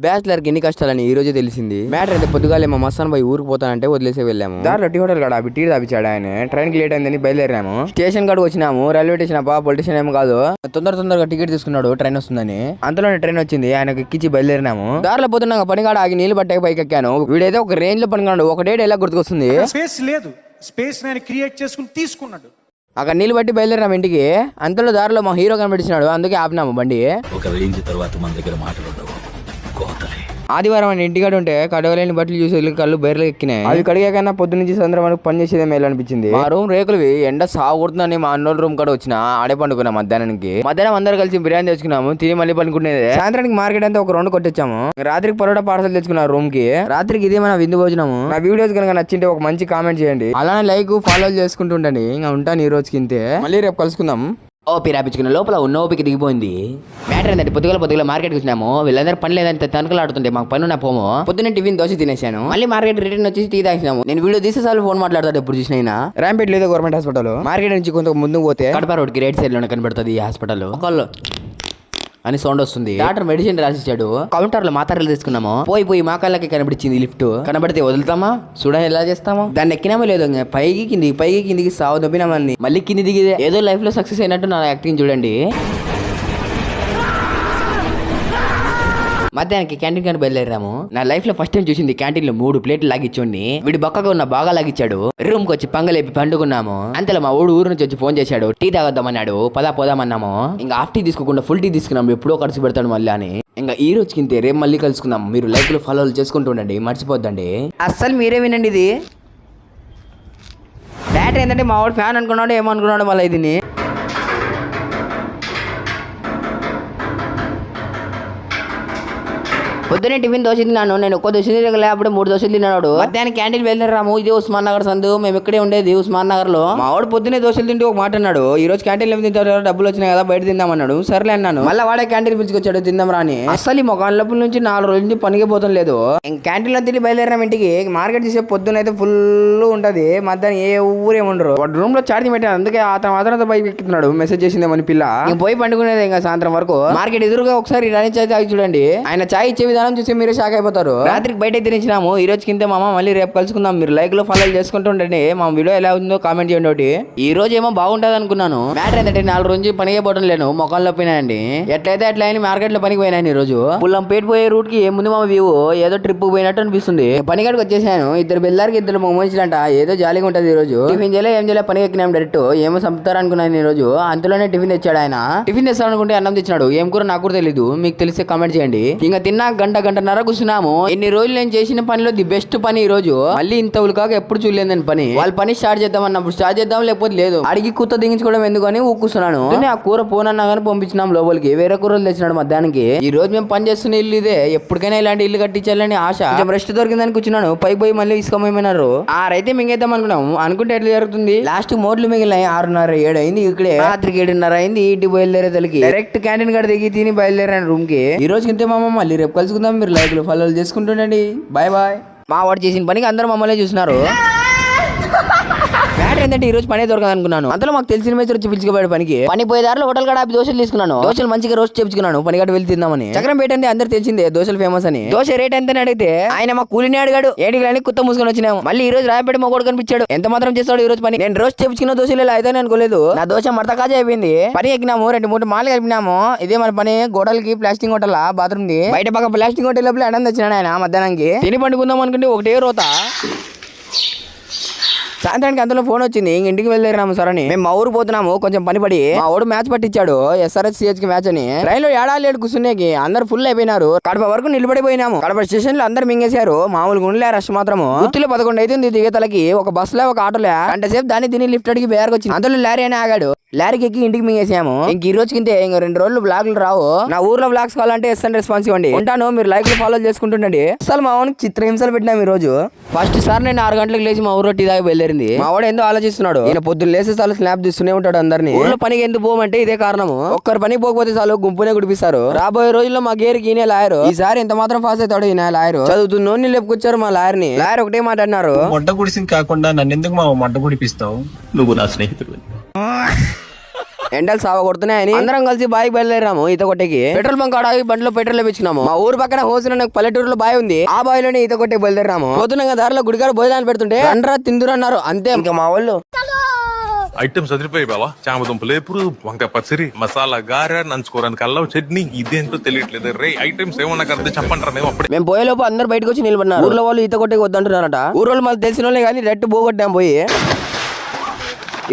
Bachelor కి ఎన్ని కష్టాలని ఈ రోజే తెలిసింది. మ్యాటర్ అయితే పొద్దుగాలే మా మస్తాన్ బాయ్ ఊరికి పోతానంటే వదిలేసే వెళ్ళాము. దారిలో టీ హోటల్ కాడ టీ తాపించాడు ఆయన. ట్రైన్ కి లేట్ అయిందని బయలుదేరాము. స్టేషన్ కాడికి వచ్చినాము. రైల్వే స్టేషన్ అబ్బా పొలిటీషన్ ఏమో కాదు. తొందరగా టికెట్ తీసుకున్నాడు ట్రైన్ వస్తుందని. అంతలోనే ట్రైన్ వచ్చింది. ఆయనకి ఎక్కించి బయలుదేరినాము. దారిలో పోతున్నాక పని కాడ ఆగి నీళ్లు పట్టాక పైకి ఎక్కాను. వీడైతే ఒక రేంజ్ లో పనికిన్నాడు. ఒకటే డైలాగ్ గుర్తుకొస్తుంది, స్పేస్ లేదు, స్పేస్ నేను క్రియేట్ చేసుకుని తీసుకున్నాడు. అక్కడ నీళ్ళు బట్టి బయలుదేరినాము ఇంటికి. అంతలో దారిలో మా హీరో కనిపించినాడు. అందుకే ఆపినాము బండి. ఒక రేంజ్ తర్వాత మన దగ్గర మాట్లాడవు. ఆదివారం అని ఇంటికాడ ఉంటే కడవలేని బట్టలు చూసి కళ్ళు బయర్లు ఎక్కినాయి. అవి కడిగాకన్నా పొద్దు నుంచి సాయంత్రం వరకు పని చేసేదే మేలు అనిపించింది. మా రూమ్ రేకులవి ఎండ సాగుతుందని మా అన్నోళ్ళ రూమ్ కాడ వచ్చిన ఆడే పండుకున్నాం. మధ్యాహ్నం అందరు కలిసి బిర్యానీ తెచ్చుకున్నాము. తిని మళ్ళీ పండుకునేది. సాయంత్రానికి మార్కెట్ అంతా ఒక రౌండ్ కొట్టొచ్చాము. రాత్రికి పరోటా పార్సల్ తెచ్చుకున్నాం రూమ్ కి. రాత్రికి ఇదే మన విందు భోజనము. నా వీడియోస్ కనుక నచ్చింటే ఒక మంచి కామెంట్ చేయండి. అలానే లైక్ ఫాలో చేసుకుంటూ ఉండండి. ఇంకా ఉంటాను ఈ రోజుకి ఇంతే. మళ్ళీ రేపు కలుసుకుందాం. ఓపి రాపించుకున్న లోపల ఉన్న ఓపికి దిగిపోయింది. మ్యాటర్ ఏంటంటే పొద్దుగల మార్కెట్కి వచ్చినాము. వీళ్ళందరూ పని లేదంటే తణుకులు ఆడుతుంటే మాకు పని ఉన్న పోము. పొద్దున్న టిఫిన్ దోశ తినేసాను. మళ్ళీ మార్కెట్ రిటర్న్ వచ్చి టీ తాగినాము. నేను వీడియో తీసేసారి ఫోన్ మాట్లాడతాడు ఎప్పుడు చూసినా. రాంపేట లేదు గవర్నమెంట్ హాస్పిటల్. మార్కెట్ నుంచి కొంత ముందుకు పోతే కడప రోడ్కి రైట్ సైడ్ లోనే కనబడుతుంది ఈ హాస్పిటల్. ఒకళ్ళు అని సౌండ్ వస్తుంది. Doctor medicine రాసిచ్చాడు. కౌంటర్ లో మాత్రలు తీసుకున్నాము. పోయి మా కళ్ళకి కనబడిచింది లిఫ్ట్. కనబడితే వదులుతామా? చూడ ఎలా చేస్తామా? దాన్ని ఎక్కినామో లేదో పైకి కిందికి సావు దొబ్బినామని మళ్ళీ కింది దిగిదే. ఏదో లైఫ్ లో సక్సెస్ అయినట్టు నా యాక్టింగ్ చూడండి. మధ్యాహ్నానికి క్యాంటీన్ కానీ బయలుదేరాము. నా లైఫ్ లో ఫస్ట్ టైం చూసింది క్యాంటీన్ లో 3 ప్లేట్లు లాగిచ్చోండి. వీడి బక్కగా ఉన్న బాగా లాగిచ్చాడు. రూమ్ కి వచ్చి పంగలేపి పండుకున్నాము. అంతలో మా ఊరు నుంచి వచ్చి ఫోన్ చేశాడు. టీ తాగొద్దామన్నాడు. పోదామన్నాము. ఇంకా హాఫ్ టీ తీసుకోకుండా ఫుల్ టీ తీసుకున్నాము. ఎప్పుడో ఖర్చు పెడతాడు మళ్ళీ అని. ఇంకా ఈ రోజుకి ఇంతే. రేపు మళ్ళీ కలుసుకుందాం. మీరు లైక్ లో ఫాలోలు చేసుకుంటూ ఉండండి, మర్చిపోద్దండి. అస్సలు మీరే వినండి. ఇది డేటా ఏంటంటే మా వాడు ఫ్యాన్ అనుకున్నాడు ఏమో అనుకున్నాడు మళ్ళీ ఇది. పొద్దునే టిఫిన్ దోశ తిన్నాను. నేను ఒక్క దోశ తినలేకపోతే 3 దోశలు తిన్నాడు. మధ్యాహ్నం క్యాంటీన్ వెళ్ళినాము. ఇది ఉస్మాన్ నగర్ సందు. మేము ఇక్కడే ఉండేది ఉస్మాన్ నగర్ లో. మా వాడు పొద్దునే దోశలు తింటూ ఒక మాట అన్నాడు. ఈ రోజు క్యాంటీన్ లో తింటారు, డబ్బులు వచ్చినాయి కదా బయట తిందామన్నాడు. సర్లే అన్నాను. మళ్ళీ వాడే క్యాంటీన్ పిలుచుకొచ్చాడు తిందాం రాని. అసలు ఈ మొగాళ్ళ నుంచి 4 రోజుల నుంచి పనికి పోతాం లేదు. క్యాంటీన్ లో తిని బయలుదేరినాం ఇంటికి. మార్కెట్ చేసే పొద్దున అయితే ఫుల్ ఉంటది. మధ్యాహ్నం ఏ ఊరే ఉండరు. వాడు రూమ్ లో చార్జింగ్ పెట్టాను. అందుకే అతను బైక్ ఎక్కుతున్నాడు. మెసేజ్ చేసిందేమని పిల్ల. పోయి పండుకునేది ఇంకా సాయంత్రం వరకు. మార్కెట్ ఎదురుగా ఒకసారి రాణి చాయ్ తాగి చూడండి. ఆయన చాయ్ ఇచ్చే విధానం చూసి మీరే షాక్ అయిపోతారు. రాత్రికి బయట తినేసినాము. ఈ రోజు కింద మామ. మళ్ళీ రేపు కలుసుకుందాం. మీరు లైక్ లో ఫాలో చేసుకుంటూ ఉండండి. మా వీడియో ఎలా ఉందో కామెంట్ చేయండి. ఒకటి ఈ రోజు ఏమో బాగుంటది అనుకున్నాను. మ్యాటర్ ఏంటంటే 4 రోజులు పనికి పోవడం లేను. మొక్కల్లో పోయినాయండి. ఎట్లయితే అట్లా అయినా మార్కెట్ లో పనికి పోయినాను. ఈ రోజు పుల్లం పేట పోయే రూట్ కి ముందు మా వ్యూ ఏదో ట్రిప్ పోయినట్టు అనిపిస్తుంది. పనికాడికి వచ్చేసాను. 2 బెల్లారికి 2 మొమ్మలంట. ఏదో జాలీగా ఉంటది. ఈ రోజు టిఫిన్ చేయలే ఏం చేయలే పనికి ఎక్కినాం. డైరెక్ట్ ఏమో చంపుతారు అనుకున్నాను. ఈ రోజు అంతలోనే టిఫిన్ తెచ్చాడు ఆయన. టిఫిన్ తెస్తాను అన్నం తెచ్చినాడు. ఏం కూర నాకు కూడా తెలీదు. మీకు తెలిస్తే కామెంట్ చేయండి. ఇంకా తిన్నా గంటన్నర కూర్చున్నాము. ఎన్ని రోజులు నేను చేసిన పనిలో ది బెస్ట్ పని ఈ రోజు. మళ్ళీ ఇంత ఉల్కాగా ఎప్పుడు చూడలేదని పని. వాళ్ళ పని స్టార్ట్ చేద్దాం అన్నప్పుడు స్టార్ట్ చేద్దాం, లేకపోతే లేదు. అడిగి కూత దించుకోవడం ఎందుకని ఊక్కుస్తున్నాను. ఆ కూర పోనన్నా కానీ పంపించినాం లోపలికి. వేరే కూరలు తెచ్చినాడు మధ్యాహ్నానికి. ఈ రోజు మేము పని చేస్తున్న ఇల్లు ఇదే. ఎప్పటికైనా ఇలాంటి ఇల్లు కట్టించాలని ఆశ. రెస్ట్ దొరికిందని కూర్చున్నాను. పైకి పోయి మళ్ళీ ఇసుకోమన్నారు. ఆరైతే మింగేద్దాం అనుకున్నాం. అనుకుంటే ఎట్లా జరుగుతుంది. లాస్ట్ మోడ్లు మిగిలినాయి. 6:30 7 అయింది. ఇక్కడే రాత్రికి 7:30 అయింది. ఇంటికి బయలుదేరే తలకి డైరెక్ట్ క్యాంటీన్ కాడ దిగి తిని బయలుదేరాను రూమ్ కి. ఈ రోజు ఇంతే మామ. మళ్ళీ రేపు కలుసుకుందాం. మీరు లైక్ లో ఫాలో చేసుకుంటుండండి. బాయ్. మా వాడు చేసిన పనికి అందరూ మమ్మల్ని చూస్తున్నారు. మ్యాటర్ ఏంటంటే ఈ రోజు పని దొరకదు అనుకున్నాను. అంతలో మాకు తెలిసిన మేచర్ వచ్చి పిలుచుకోబోయాడు పనికి. పని పోయేదారులో హోటల్ కాడ దోశలు తీసుకున్నాను. దోశలు మంచిగా రోస్ట్ చేయించుకున్నాను. పని కాడ వెళ్ళి తిందామని. చక్రంపేట అంటే అందరు తెలిసిందే దోశలు ఫేమస్ అని. దోశ రేట్ ఎంత అడిగితే ఆయన మా కూలిని అడిగాడు. 7 గంటలకు కుత్త మూసుకొని వచ్చినాము. మళ్ళీ ఈ రోజు రాయపేట మొగోడు కనిపించాడు. ఎంత మాత్రం చేస్తాడు ఈ రోజు పని. నేను రోస్ట్ చేయించుకున్న దోశలు ఇలా అయితే అనుకోలేదు. నా దోశ మడతకాజ అయిపోయింది. పని ఎక్కినాము. 2-3 మాలు కలిపినాము. ఇదే మన పని. గోడలకి ప్లాస్టింగ్ హోటల్ బాత్రూమ్ ది బయట పక్క ప్లాస్టింగ్ హోటల్ లోపల అన్నం తెచ్చినాడు ఆయన. మధ్యాహ్నానికి తిని పండుకుందాం అనుకుంటే ఒకటే రోత. సాయంత్రానికి అందులో ఫోన్ వచ్చింది. ఇంటికి వెళ్ళాము సార్ అని. మేము మా ఊరు పోతున్నాము. కొంచెం పని పడి మా ఊరు మ్యాచ్ పట్టించాడు. SRH కి మ్యాచ్ అని. రైల్లో ఏడాలేడు కూర్చునేకి అందరు ఫుల్ అయిపోయినారు. కడప వరకు నిలబడిపోయినాము. కడప స్టేషన్ లో అందరు మింగేశారు. మామూలుగా ఉండలే రష్ మాత్రము. గుర్తులో 11 అవుతుంది దిగేతలకి. ఒక బస్ లో ఒక ఆటోలో గంట సేపు దాన్ని తిని లిఫ్ట్ అడిగి బేరకు వచ్చింది. అందులో లారీ అని ఆగాడు. లారీకి ఎక్కి ఇంటికి మింగేసాము. ఇంక ఈ రోజుకి ఇంతే. ఇంక 2 రోజులు బ్లాగులు రావు. నా ఊర్లో బ్లాగ్స్ కావాలంటే SN రెస్పాన్స్ ఇవ్వండి. ఉంటాను. మీరు లైక్ లో ఫాలో చేసుకుంటుండండి. అసలు మా వాడికి చిత్రహింసలు పెట్టినాం ఈ రోజు. ఫస్ట్ సార్ నేను 6 గంటలకు లేచి మా ఊరు టీ దాకా బయలుదేరింది. మా వాడు ఏందో ఆలోచిస్తున్నాడు. ఈయన పొద్దున్న లేసే చాలు స్నాప్ తీస్తూనే ఉంటాడు అందరినీ. ఊర్లో పనికి ఎందుకు పోమంటే ఇదే కారణము. ఒక్కరు పనికి పోకపోతే చాలు గుంపునే గుడిపిస్తారు. రాబోయే రోజుల్లో మా గేరికి ఈయన లాయరు. ఈసారి ఎంత మాత్రం ఫాస్ట్ అవుతాడు ఈయన లాయరు. చదువుతున్నోని లేపుకొచ్చారు మా లాయర్ని. లాయర్ ఒకటే మాట అన్నారు. మొట్ట గుడిసింది కాకుండా నన్ను ఎందుకు మా మొట్ట గుడిపిస్తావు? నువ్వు నా స్నేహితుడు. ఎండలు సావ కొడుతున్నాయని అందరం కలిసి బాయికి బయలుదేరాము ఈత కొట్టేకి. పెట్రోల్ బంక్ ఆగి బండిలో పెట్రోల్ వేపించుకున్నాము. మా ఊరు పక్కన హోసిన పల్లెటూరులో బావి ఉంది, ఆ బావిలోనే ఈత కొట్టే బయలుదేరాము. పోతున్న దారిలో గుడిగారు భోజనాలు పెడుతుంటే రండ్రా తిందురు అన్నారు. అంతే ఇంకా మా వాళ్ళు ఐటమ్స్ అదిరిపోయి బావా. చామదుంపలు ఎప్పుడు, వంకాయ పచ్చడి, మసాలా గారె, నంచుకోవడానికి అల్లం చట్నీ, ఇదేంటో తెలియట్లేదు రే. ఐటమ్స్ ఏమన్నా కదా చెప్పంటారా మేము అప్పుడే. మేము పోయేలోపు అందరు బయటకు వచ్చి నిలబడినారు. ఊర్లో వాళ్ళు ఈత కొట్టేకి వద్దంటున్నారట. ఊరోళ్ళు మాకు తెలిసిన వాళ్ళే కానీ రెట్టు పోగొట్టాం పోయి.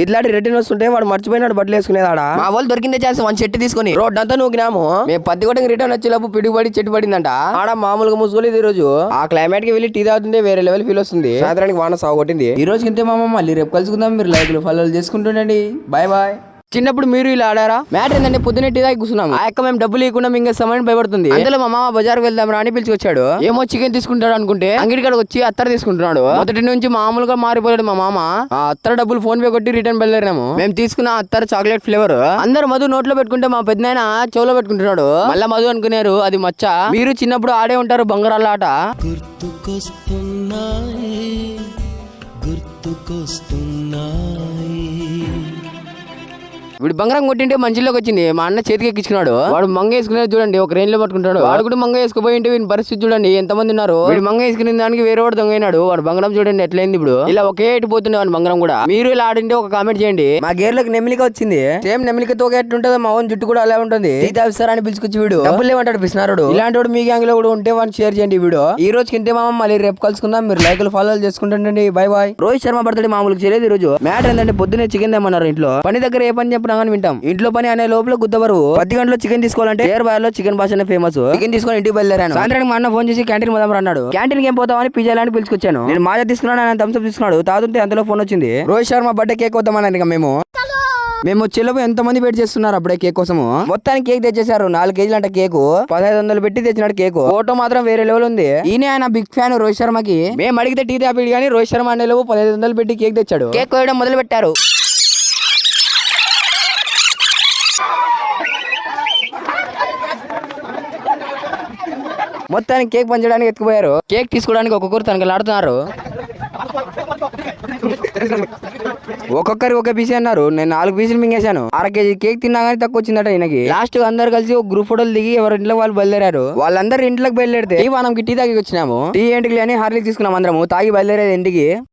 ఇట్లాంటి రెడ్డిని వస్తుంటే వాడు మర్చిపోయినాడు బట్టలు వేసుకునేదాడా. మా వాళ్ళు దొరికిందే ఛాన్స్ వన్ చెట్టు తీసుకుని రోడ్ అంతా నూకినాము. మేము పత్తి కొట్టకి రిటర్న్ వచ్చేలోపు పిడుగుపడి చెట్టు పడిందంట. ఆడ మామూలుగా మూసుకోలేదు ఈ రోజు. ఆ క్లైమేట్ కి వెళ్ళి టీ తాగుతుంటే వేరే లెవెల్ ఫీల్ వస్తుంది. సాయంత్రానికి వాన సాగు కొట్టింది. ఈ రోజు ఇంతే మామ, మళ్ళీ రేపు కలుసుకుందాం. మీరు లైక్లు ఫాలోలు చేసుకుంటుండండి. Bye bye. చిన్నప్పుడు మీరు ఇలా ఆడారా? మ్యాటర్ ఏంటంటే పొద్దున్న టీ దాకా కూర్చున్నాం. ఆ యొక్క మేము డబ్బులు ఇవ్వకుండా ఇంకా సమయం భయపడుతుంది. అందులో మా మామ బజార్కి వెళ్దాం రా అని పిలిచుకొచ్చాడు. ఏమో చికెన్ తీసుకుంటాడు అనుకుంటే అంగడి కాడికి వచ్చి అత్తర తీసుకుంటున్నాడు. మొదటి నుంచి మామూలుగా మారిపోయాడు మా మామ. ఆ అత్తర డబ్బులు ఫోన్ పే కొట్టి రిటర్న్ బయలుదేరాము. మేము తీసుకున్న అత్తర చాక్లెట్ ఫ్లేవర్ అందరు మధు నోట్లో పెట్టుకుంటే మా పెద్దనాయన చెవులో పెట్టుకుంటున్నాడు. మళ్ళా మధు అనుకున్నారు అది మచ్చ. మీరు చిన్నప్పుడు ఆడే ఉంటారు బంగారాల ఆట. వీడు బంగారం కొట్టింటే మంచిలోకి వచ్చింది. మా అన్న చేతికి ఎక్కించుకున్నాడు. వాడు మంగ వేసుకునేది చూడండి, ఒక రేంజ్ లో పట్టుకుంటాడు. వాడు కూడా మంగ వేసుకుపోయింటే వీని పరిస్థితి చూడండి ఎంతమంది ఉన్నారు. వీడు మంగ వేసుకునే దానికి వేరే వాడు దొంగైనాడు. వాడు బంగారం చూడండి ఎట్లయింది ఇప్పుడు. ఇలా ఒకే ఇటు పోతుండే వాడు బంగారం కూడా. మీరు ఇలా ఆడింటే ఒక కామెంట్ చేయండి. మా గేర్లకు నెమిలిక వచ్చింది. సేమ్ నెమిలికతో ఎట్లుంటుందో మా ఓన్ జుట్టు కూడా అలా ఉంటుంది. తీతావిస్తారని పిలుచుకొచ్చి వీడు డబ్బులు లేవంటాడు పిసినారుడు. ఇలాంటి వాడు మీ గ్యాంగ్ లో కూడా ఉంటే వాడిని షేర్ చేయండి వీడియో. ఈ రోజు కింద మామ, మళ్ళీ రేపు కలుసుకుందాం. మీరు లైక్లు ఫాలో చేసుకుంటుండండి. Bye bye. Rohit Sharma birthday మామూలుగా చేయలేదు ఈ రోజు. మ్యాటర్ ఏంటంటే పొద్దున్నే చికెన్ తెమ్మన్నారు ఇంట్లో. పని దగ్గర ఏ పని చెప్పినా కానీ వింటాం. ఇంట్లో పని అనే లోపల గుద్దవరు 10 గంటలో చికెన్ తీసుకోవాలంటే ఏర్ బాయ్ చికెన్ భాష ఫేమస్. చికెన్ తీసుకొని ఇంటికి బయలుదేరాను. సాయంత్రానికి మా అన్న ఫోన్ చేసి క్యాంటీన్ పోదాం అన్నాడు. క్యాంటీన్ ఏం పోతామని పిజ్జా అని పిలుచుకొచ్చాను. నేను మాజా తీసుకున్నాను, ఆయన థమ్స్ అప్ తీసుకున్నాడు. తాగుతుంటే అంతలో ఫోన్ వచ్చింది. రోహిత్ శర్మ బర్త్డే కేక్ వద్దామని మేము వచ్చేలోపు ఎంత మంది వెయిట్ చేస్తున్నారు అప్పుడే కేక్ కోసము. మొత్తానికి కేక్ తెచ్చేసారు. 4 కేజీలు అంట కేకు. 1500 పెట్టి తెచ్చినాడు కేకు. ఫోటో మాత్రం వేరే లెవెల్ ఉంది. ఈయన ఆయన బిగ్ ఫ్యాన్ రోహిత్ శర్మకి. మేము అడిగితే టీ తాపిడు కానీ రోహిత్ శర్మ అనే లోపు 1500 పెట్టి కేక్ తెచ్చాడు. కేక్ కోయడం మొదలు పెట్టారు. మొత్తానికి కేక్ పంచడానికి ఎత్తుకుపోయారు. కేక్ తీసుకోవడానికి ఒక్కొక్కరు తనకలాడుతున్నారు. ఒక్కొక్కరి ఒక పీసీ అన్నారు. నేను 4 పీసులు మింగేశాను. 1/2 కేజీ కేక్ తిన్నా కానీ తక్కువ వచ్చిందట ఈయనకి. లాస్ట్ అందరు కలిసి ఒక గ్రూప్ ఫోటోలు దిగి ఎవరి ఇంట్లో వాళ్ళు బయలుదేరారు. వాళ్ళందరూ ఇంట్లోకి బయలుదేరితే మనం టీ తాగి వచ్చినాము. టీ ఏంటికి అని హార్లిక్ తీసుకున్నాం అందరము. తాగి బయలుదేరేది ఇంటికి.